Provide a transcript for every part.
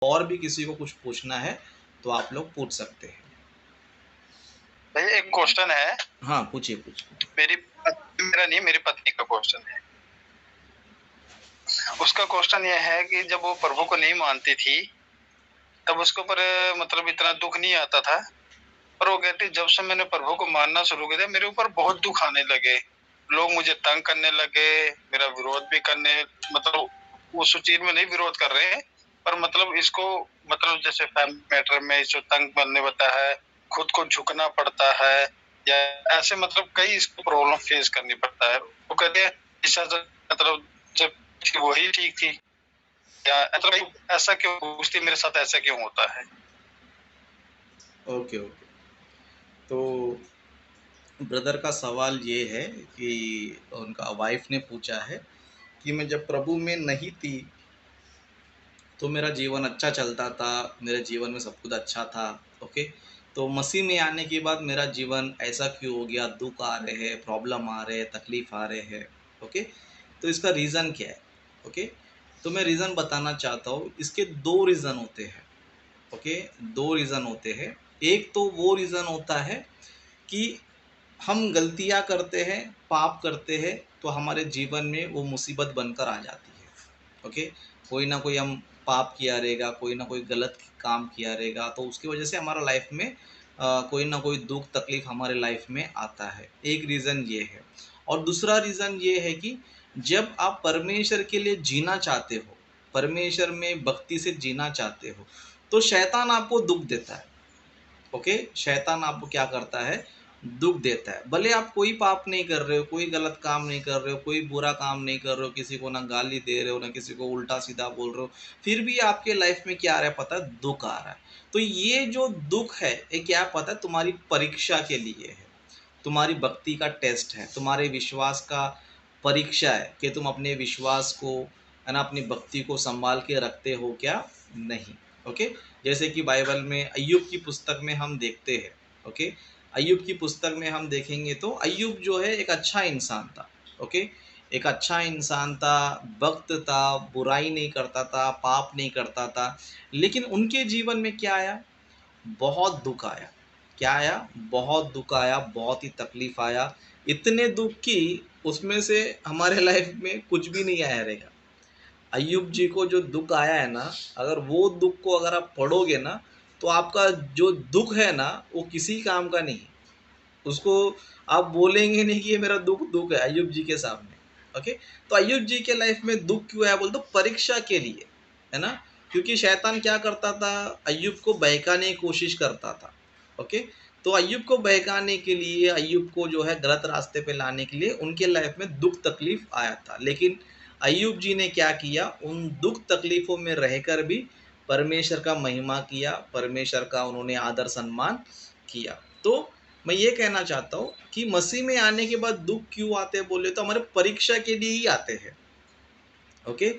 और भी किसी को कुछ पूछना है तो आप लोग पूछ सकते हैं। भैया एक क्वेश्चन है। हाँ, पूछिए, पूछिए। मेरा नहीं, मेरी पत्नी का क्वेश्चन है। उसका क्वेश्चन ये है कि जब वो प्रभु को नहीं मानती थी, तब उसके ऊपर मतलब इतना दुःख नहीं आता था। पर वो कहती जब से मैंने प्रभु को मानना शुरू किया, मेरे ऊपर बहुत दुःख आने लगे। लोग मुझे तंग करने लगे, मेरा विरोध भी करने, मतलब उस चीज़ में नहीं विरोध कर रहे हैं, पर मतलब इसको, मतलब जैसे फैमिली मैटर में इसको तंग करने होता है, खुद को झुकना पड़ता है, या ऐसे मतलब कई इसको प्रॉब्लम फेस करनी पड़ता है। वो कहते हैं इससे मतलब जब थी वही ठीक थी, या मतलब ऐसा क्यों पूछती मेरे साथ, ऐसा क्यों होता है? Okay, okay. तो ब्रदर का सवाल ये है कि उनका वाइफ ने पूछा है कि मैं जब प्रभु में नहीं थी तो मेरा जीवन अच्छा चलता था, मेरे जीवन में सब कुछ अच्छा था। ओके, तो मसीह में आने के बाद मेरा जीवन ऐसा क्यों हो गया, दुख आ रहे हैं, प्रॉब्लम आ रहे हैं, तकलीफ आ रहे हैं। ओके, तो इसका रीज़न क्या है? ओके, तो मैं रीज़न बताना चाहता हूँ। इसके दो रीज़न होते हैं। ओके, दो रीज़न होते हैं। एक तो वो रीज़न होता है कि हम गलतियाँ करते हैं, पाप करते हैं, तो हमारे जीवन में वो मुसीबत बनकर आ जाती है। ओके, कोई ना कोई हम पाप किया रहेगा, कोई ना कोई गलत काम किया रहेगा, तो उसकी वजह से हमारा लाइफ में कोई ना कोई दुख तकलीफ हमारे लाइफ में आता है। एक रीज़न ये है। और दूसरा रीज़न ये है कि जब आप परमेश्वर के लिए जीना चाहते हो, परमेश्वर में भक्ति से जीना चाहते हो, तो शैतान आपको दुख देता है। ओके, शैतान आपको क्या करता है, दुख देता है। भले आप कोई पाप नहीं कर रहे हो, कोई गलत काम नहीं कर रहे हो, कोई बुरा काम नहीं कर रहे हो, किसी को ना गाली दे रहे हो, ना किसी को उल्टा सीधा बोल रहे हो, फिर भी आपके लाइफ में क्या आ रहा है पता है, दुख आ रहा है। तो ये जो दुख है ये क्या पता है, तुम्हारी परीक्षा के लिए है, तुम्हारी भक्ति का टेस्ट है, तुम्हारे विश्वास का परीक्षा है कि तुम अपने विश्वास को, है ना, अपनी भक्ति को संभाल के रखते हो क्या नहीं। ओके, जैसे कि बाइबल में अय्यूब की पुस्तक में हम देखते हैं। ओके, अय्यूब की पुस्तक में हम देखेंगे तो अय्यूब जो है एक अच्छा इंसान था। ओके, एक अच्छा इंसान था, भक्त था, बुराई नहीं करता था, पाप नहीं करता था। लेकिन उनके जीवन में क्या आया, बहुत दुख आया। क्या आया, बहुत दुख आया, बहुत ही तकलीफ आया। इतने दुख की उसमें से हमारे लाइफ में कुछ भी नहीं आया रहेगा। अय्यूब जी को जो दुख आया है ना, अगर वो दुख को अगर आप पढ़ोगे ना, तो आपका जो दुख है ना वो किसी काम का नहीं है। उसको आप बोलेंगे नहीं कि ये मेरा दुख दुख है अय्यूब जी के सामने। ओके, तो अय्यूब जी के लाइफ में दुख क्यों है बोल, तो परीक्षा के लिए, है ना। क्योंकि शैतान क्या करता था, अय्यूब को बहकाने की कोशिश करता था। ओके, तो अय्यूब को बहकाने के लिए, अय्यूब को जो है गलत रास्ते पे लाने के लिए उनके लाइफ में दुख तकलीफ आया था। लेकिन अय्यूब जी ने क्या किया, उन दुख तकलीफों में रहकर भी परमेश्वर का महिमा किया, परमेश्वर का उन्होंने आदर सम्मान किया। तो मैं ये कहना चाहता हूँ कि मसीह में आने के बाद दुख क्यों आते हैं बोले, तो हमारे परीक्षा के लिए ही आते हैं। ओके,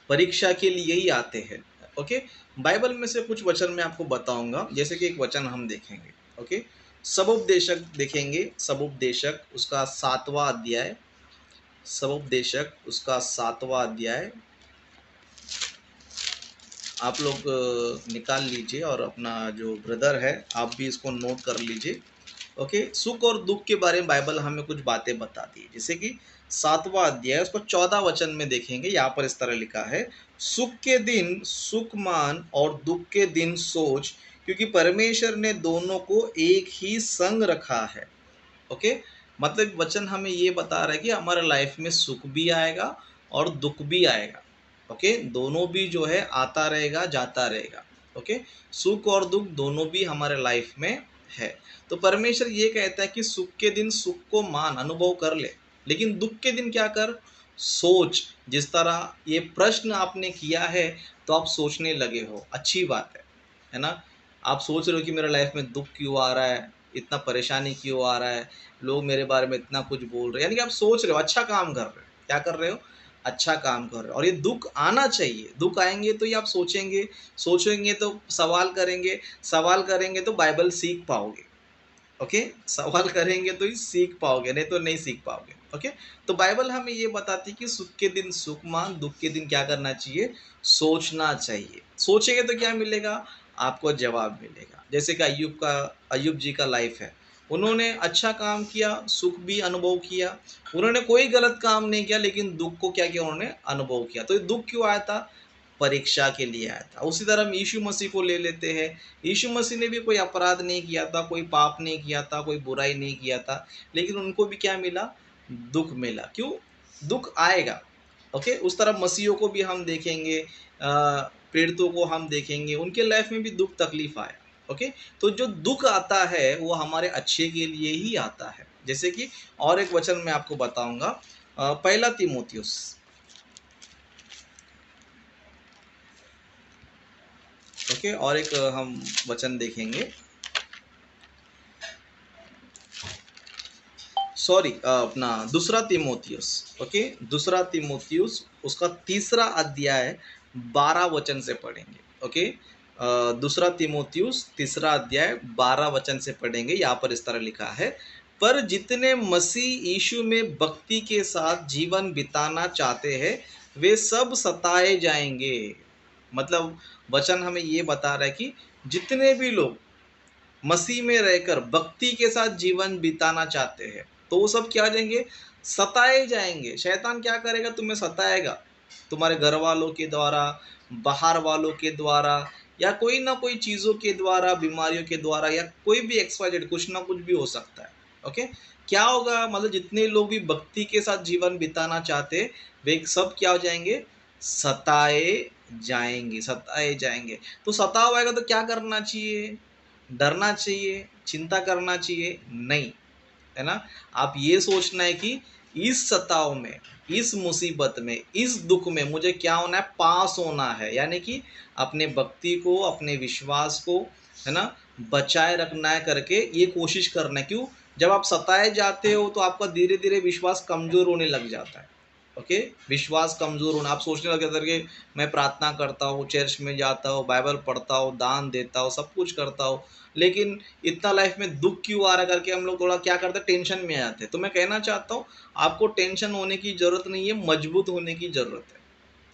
परीक्षा के लिए ही आते हैं। ओके, बाइबल में से कुछ वचन मैं आपको बताऊंगा, जैसे कि एक वचन हम देखेंगे। ओके, सबोपदेशक देखेंगे, सबोपदेशक उसका 7वां अध्याय, सबोपदेशक उसका 7वां अध्याय आप लोग निकाल लीजिए, और अपना जो ब्रदर है आप भी इसको नोट कर लीजिए। ओके, सुख और दुख के बारे में बाइबल हमें कुछ बातें बताती है। जैसे कि 7वां अध्याय उसको 14 वचन में देखेंगे, यहाँ पर इस तरह लिखा है, सुख के दिन सुख मान और दुख के दिन सोच, क्योंकि परमेश्वर ने दोनों को एक ही संग रखा है। ओके, मतलब वचन हमें ये बता रहा है कि हमारे लाइफ में सुख भी आएगा और दुख भी आएगा। ओके, दोनों भी जो है आता रहेगा जाता रहेगा। ओके, सुख और दुख दोनों भी हमारे लाइफ में है। तो परमेश्वर ये कहता है कि सुख के दिन सुख को मान, अनुभव कर ले, लेकिन दुख के दिन क्या कर, सोच। जिस तरह ये प्रश्न आपने किया है, तो आप सोचने लगे हो, अच्छी बात है ना। आप सोच रहे हो कि मेरे लाइफ में दुख क्यों आ रहा है, इतना परेशानी क्यों आ रहा है, लोग मेरे बारे में इतना कुछ बोल रहे हैं, यानी कि आप सोच रहे हो, अच्छा काम कर रहे हो। क्या कर रहे हो, अच्छा काम कर रहे हो। और ये दुख आना चाहिए, दुख आएंगे तो ये आप सोचेंगे, सोचेंगे तो सवाल करेंगे, सवाल करेंगे तो बाइबल सीख पाओगे। ओके, सवाल करेंगे तो ही सीख पाओगे, नहीं तो नहीं सीख पाओगे। ओके, तो बाइबल हमें ये बताती है कि सुख के दिन सुख मान, दुख के दिन क्या करना चाहिए, सोचना चाहिए। सोचेंगे तो क्या मिलेगा, आपको जवाब मिलेगा। जैसे कि अय्यूब जी का लाइफ है, उन्होंने अच्छा काम किया, सुख भी अनुभव किया। उन्होंने कोई गलत काम नहीं किया, लेकिन दुख को क्या किया, उन्होंने अनुभव किया। तो ये दुख क्यों आया था, परीक्षा के लिए आया था। उसी तरह हम यीशु मसीह को ले लेते हैं। यीशु मसीह ने भी कोई अपराध नहीं किया था, कोई पाप नहीं किया था, कोई बुराई नहीं किया था, लेकिन उनको भी क्या मिला, दुख मिला। क्यों, दुख आएगा। ओके, उस तरह मसीहों को भी हम देखेंगे, प्रेरितों को हम देखेंगे, उनके लाइफ में भी दुख तकलीफ आया। ओके, तो जो दुख आता है वो हमारे अच्छे के लिए ही आता है। जैसे कि और एक वचन मैं आपको बताऊंगा, पहला तीमुथियुस। ओके, और एक हम वचन देखेंगे, सॉरी, अपना दूसरा तीमुथियुस। ओके, दूसरा तीमुथियुस उसका तीसरा अध्याय 12 वचन से पढ़ेंगे। ओके, दूसरा तीमुथियुस तीसरा अध्याय 12 वचन से पढ़ेंगे। यहाँ पर इस तरह लिखा है, पर जितने मसीह यीशु में भक्ति के साथ जीवन बिताना चाहते हैं वे सब सताए जाएंगे। मतलब वचन हमें ये बता रहा है कि जितने भी लोग मसीह में रहकर भक्ति के साथ जीवन बिताना चाहते हैं, तो वो सब क्या जाएंगे, सताए जाएंगे। शैतान क्या करेगा, तुम्हें सताएगा, तुम्हारे घर वालों के द्वारा, बाहर वालों के द्वारा, या कोई ना कोई चीज़ों के द्वारा, बीमारियों के द्वारा, या कोई भी एक्सवाइजेड कुछ ना कुछ भी हो सकता है। ओके, क्या होगा, मतलब जितने लोग भी भक्ति के साथ जीवन बिताना चाहते, वे सब क्या हो जाएंगे, सताए जाएंगे, सताए जाएंगे। तो सताया होगा तो क्या करना चाहिए, डरना चाहिए, चिंता करना चाहिए नहीं, है ना। आप ये सोचना है कि इस सताव में, इस मुसीबत में, इस दुख में मुझे क्या होना है, पास होना है। यानी कि अपने भक्ति को, अपने विश्वास को, है ना, बचाए रखना है करके ये कोशिश करना है। क्यों, जब आप सताए जाते हो तो आपका धीरे धीरे विश्वास कमज़ोर होने लग जाता है। ओके, विश्वास कमज़ोर होना, आप सोचने लगे थे कि मैं प्रार्थना करता हूँ, चर्च में जाता हूँ, बाइबल पढ़ता हूँ, दान देता हूँ, सब कुछ करता हूँ, लेकिन इतना लाइफ में दुख क्यों आ रहा है करके हम लोग थोड़ा क्या करते हैं, टेंशन में आ जाते हैं। तो मैं कहना चाहता हूँ, आपको टेंशन होने की ज़रूरत नहीं है, मजबूत होने की ज़रूरत है।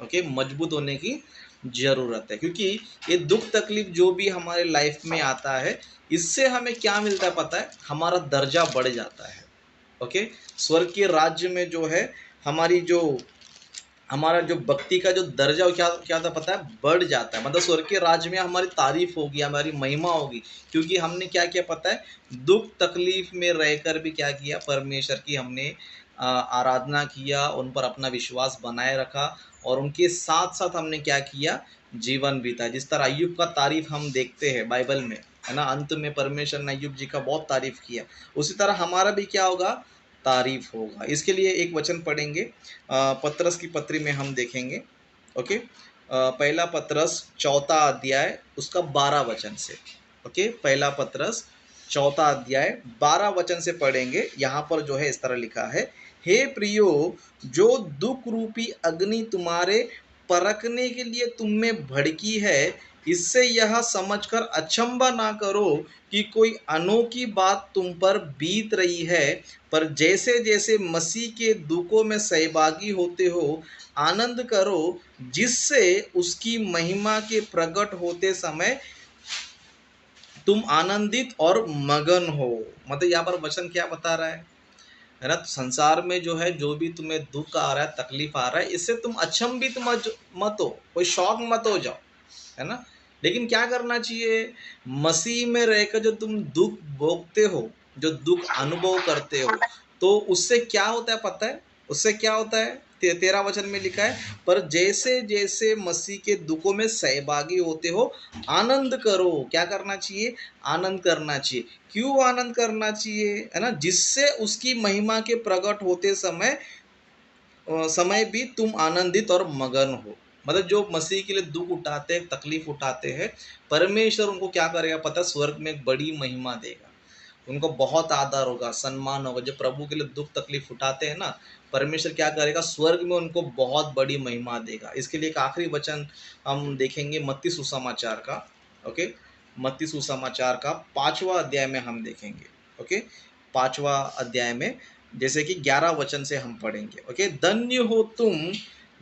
ओके, मजबूत होने की ज़रूरत है, क्योंकि ये दुख तकलीफ जो भी हमारे लाइफ में आता है, इससे हमें क्या मिलता है पता है, हमारा दर्जा बढ़ जाता है। ओके, स्वर्ग के राज्य में जो है, हमारी जो हमारा जो भक्ति का जो दर्जा क्या क्या था पता है, बढ़ जाता है। मतलब स्वर्ग के राज्य में हमारी तारीफ होगी, हमारी महिमा होगी, क्योंकि हमने क्या किया पता है, दुख तकलीफ में रहकर भी क्या किया, परमेश्वर की हमने आराधना किया, उन पर अपना विश्वास बनाए रखा, और उनके साथ साथ हमने क्या किया, जीवन बीता। जिस तरह अय्यूब का तारीफ हम देखते हैं बाइबल में, है ना, अंत में परमेश्वर ने अय्यूब जी का बहुत तारीफ किया, उसी तरह हमारा भी क्या होगा, तारीफ होगा। इसके लिए एक वचन पढ़ेंगे, पतरस की पत्री में हम देखेंगे। ओके, पहला पतरस चौथा अध्याय उसका 12 वचन से। ओके, पहला पतरस चौथा अध्याय 12 वचन से पढ़ेंगे। यहाँ पर जो है इस तरह लिखा है, हे प्रियो, जो दुख रूपी अग्नि तुम्हारे परखने के लिए तुम में भड़की है, इससे यह समझकर अचंभा ना करो कि कोई अनोखी बात तुम पर बीत रही है, पर जैसे जैसे मसीह के दुखों में सहभागी होते हो, आनंद करो, जिससे उसकी महिमा के प्रकट होते समय तुम आनंदित और मगन हो। मतलब यहाँ पर वचन क्या बता रहा है ना, तो संसार में जो है, जो भी तुम्हें दुख आ रहा है, तकलीफ आ रहा है, इससे तुम अचंभित मत हो, कोई शौक मत हो जाओ, है ना। लेकिन क्या करना चाहिए, मसीह में रहकर जो तुम दुख भोगते हो, जो दुख अनुभव करते हो, तो उससे क्या होता है पता है, उससे क्या होता है, 13 वचन में लिखा है, पर जैसे जैसे मसीह के दुखों में सहभागी होते हो, आनंद करो। क्या करना चाहिए, आनंद करना चाहिए। क्यों आनंद करना चाहिए, है ना, जिससे उसकी महिमा के प्रकट होते समय भी तुम आनंदित और मगन हो। मतलब जो मसीह के लिए दुख उठाते हैं, तकलीफ उठाते हैं, परमेश्वर उनको क्या करेगा पता है, स्वर्ग में एक बड़ी महिमा देगा, उनको बहुत आदर होगा, सम्मान होगा। जो प्रभु के लिए दुख तकलीफ उठाते हैं ना, परमेश्वर क्या करेगा, स्वर्ग में उनको बहुत बड़ी महिमा देगा। इसके लिए एक आखिरी वचन हम देखेंगे मत्ती सुसमाचार का। ओके, मत्ती सुसमाचार का 5वां अध्याय में हम देखेंगे। ओके, 5वां अध्याय में जैसे कि 11 वचन से हम पढ़ेंगे। ओके, धन्य हो तुम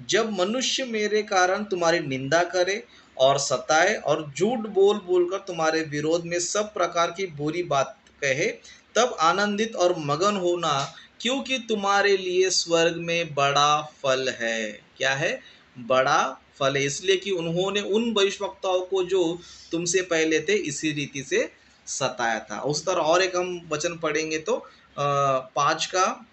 जब मनुष्य मेरे कारण तुम्हारी निंदा करे और सताए और झूठ बोल बोलकर तुम्हारे विरोध में सब प्रकार की बुरी बात कहे, तब आनंदित और मगन होना, क्योंकि तुम्हारे लिए स्वर्ग में बड़ा फल है। क्या है? बड़ा फल है, इसलिए कि उन्होंने उन भविष्यवक्ताओं को जो तुमसे पहले थे इसी रीति से सताया था। उस तरह और एक हम वचन पढ़ेंगे तो 5 का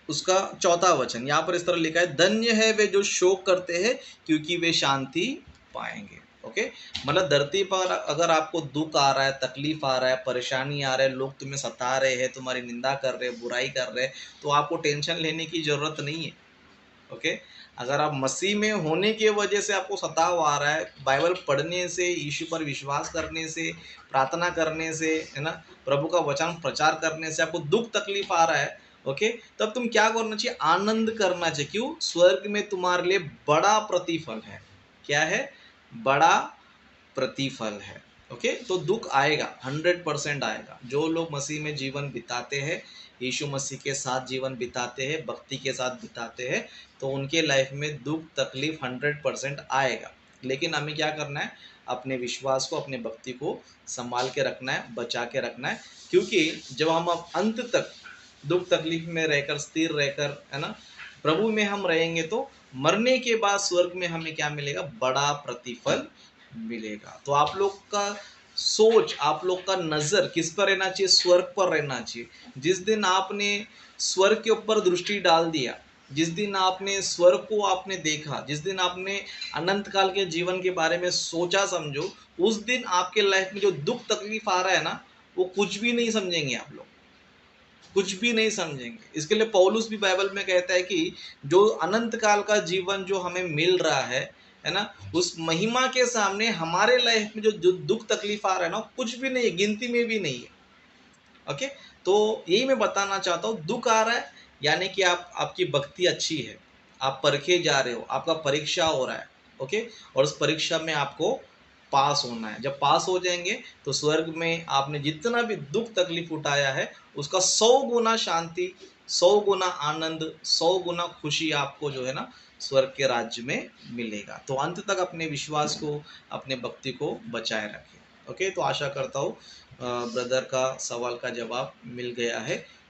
उसका चौथा वचन यहाँ पर इस तरह लिखा है, धन्य है वे जो शोक करते हैं, क्योंकि वे शांति पाएंगे। ओके, मतलब धरती पर अगर आपको दुख आ रहा है, तकलीफ आ रहा है, परेशानी आ रहा है, लोग तुम्हें सता रहे हैं, तुम्हारी निंदा कर रहे हैं, बुराई कर रहे हैं, तो आपको टेंशन लेने की जरूरत नहीं है। ओके, अगर आप मसीह में होने की वजह से आपको सताव आ रहा है, बाइबल पढ़ने से, यीशु पर विश्वास करने से, प्रार्थना करने से, है ना, प्रभु का वचन प्रचार करने से आपको दुख तकलीफ आ रहा है, ओके, तब तुम क्या करना चाहिए? आनंद करना चाहिए। क्यों? स्वर्ग में तुम्हारे लिए बड़ा प्रतिफल है। क्या है? बड़ा प्रतिफल है। ओके, तो दुख आएगा, 100% आएगा। जो लोग मसीह में जीवन बिताते हैं, यीशु मसीह के साथ जीवन बिताते हैं, भक्ति के साथ बिताते हैं, तो उनके लाइफ में दुख तकलीफ 100% आएगा। लेकिन हमें क्या करना है? अपने विश्वास को, अपने भक्ति को संभाल के रखना है, बचा के रखना है। क्योंकि जब हम अब अंत तक दुख तकलीफ में रहकर, स्थिर रहकर, है ना, प्रभु में हम रहेंगे, तो मरने के बाद स्वर्ग में हमें क्या मिलेगा? बड़ा प्रतिफल मिलेगा। तो आप लोग का सोच, आप लोग का नज़र किस पर रहना चाहिए? स्वर्ग पर रहना चाहिए। जिस दिन आपने स्वर्ग के ऊपर दृष्टि डाल दिया, जिस दिन आपने स्वर्ग को आपने देखा, जिस दिन आपने अनंत काल के जीवन के बारे में सोचा समझो, उस दिन आपके लाइफ में जो दुख तकलीफ आ रहा है ना, वो कुछ भी नहीं समझेंगे आप लोग, कुछ भी नहीं समझेंगे। इसके लिए पौलुस भी बाइबल में कहता है कि जो अनंत काल का जीवन जो हमें मिल रहा है ना, उस महिमा के सामने हमारे लाइफ में जो दुख तकलीफ आ रहा है ना, कुछ भी नहीं है, गिनती में भी नहीं है। ओके, तो यही मैं बताना चाहता हूँ, दुख आ रहा है यानी कि आपकी भक्ति अच्छी है, आप परखे जा रहे हो, आपका परीक्षा हो रहा है। ओके, और उस परीक्षा में आपको पास होना है। जब पास हो जाएंगे तो स्वर्ग में आपने जितना भी दुख तकलीफ उठाया है, उसका 100 गुना शांति, 100 गुना आनंद, 100 गुना खुशी आपको जो है ना, स्वर्ग के राज्य में मिलेगा। तो अंत तक अपने विश्वास को, अपने भक्ति को बचाए रखें। ओके, तो आशा करता हूँ ब्रदर का सवाल का जवाब मिल गया है।